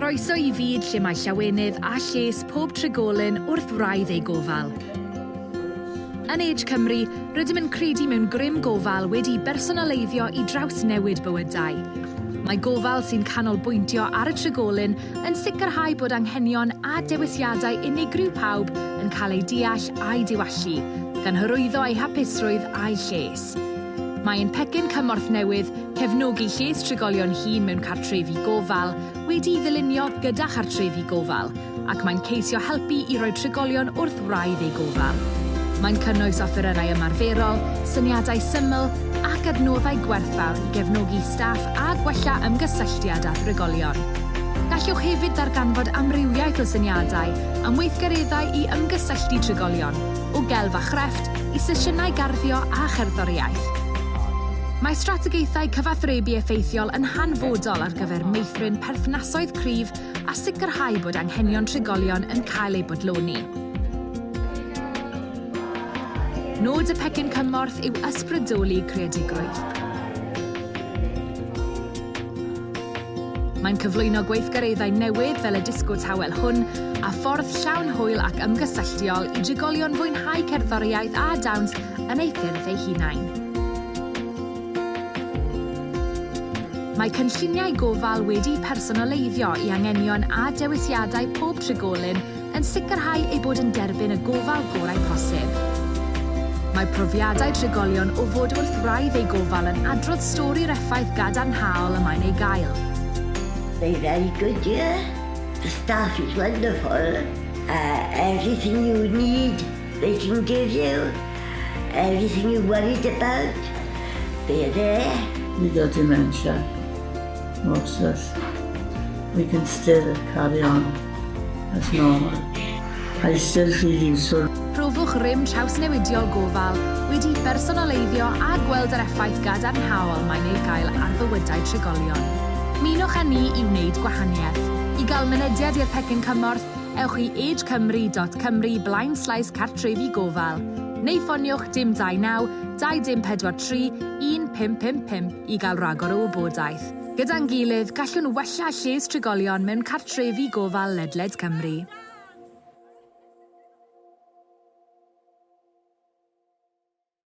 Croeso I fyd lle mae llawenydd a lles pob trigolyn wrth wraidd ei gofal. Yn Age Cymru, rydym yn credu mewn grym gofal wedi bersonaleiddio I draws newid bywydau. Mae gofal sy'n canolbwyntio ar y trigolyn yn sicrhau bod anghenion a dewisiadau unigryw pawb yn cael ei deall a'i diwallu, gan hyrwyddo eu hapusrwydd a'i lles. Mae'n Pecyn Cymorth newydd, cefnogi lles trigolion hŷn mewn cartrefi gofal, wedi'i ddilynio gyda chartrefi gofal, ac mae'n ceisio helpu I roi trigolion wrth wraidd ei gofal. Mae'n cynnwys offeryrau ymarferol, syniadau syml ac adnoddau gwerthfawr I gefnogi staff a gwella ymgysylltiad â thrigolion. Gallwch hefyd ddarganfod amrywiaeth o syniadau am weithgareddau I ymgysylltu trigolion, o gelf a chrefft I sesiynau garddio a cherddoriaeth. Mae strategaethau cyfathrebu effeithiol yn hanfodol ar gyfer meithrin perthnasoedd cryf a sicrhau bod anghenion trigolion yn cael eu bodloni. Nod y Pecyn Cymorth yw ysbrydoli creadigrwydd. Mae'n cyflwyno gweithgareddau newydd fel y disgo tawel hwn a ffordd llawn hwyl ac ymgysylltiol I drigolion fwynhau cerddoriaeth a dawns yn ei ffyrdd eu hunain. Mae cynlluniau gofal wedi personoleiddio I anghenion a dewisiadau pob trigolyn yn sicrhau ei bod yn derbyn y gofal gorau posib. Mae profiadau trigolion o fod wrth wraidd ei gofal yn adrodd stori'r effaith gadarnhaol y mae'n ei gael. They're very good here. The staff is wonderful. Everything you need, they can give you. Everything you're worried about, they're there. We got dementia, most of us. We can still carry on as normal. I still feel useful. Profwch rym trawsnewidiol gofal wedi personoleiddio a gweld yr effaith gadarnhaol mae'n ei gael ar fywydau trigolion. Munwch â ni I wneud gwahaniaeth. I gael mynediad i'r Pecyn Cymorth, ewch I agecymru.com/cartrefi gofal, neu ffoniwch dim 29 2043 1555 I gael ragor o wybodaeth. Gyda'n gilydd, gallwn wella lles trigolion mewn cartrefi gofal ledled Cymru.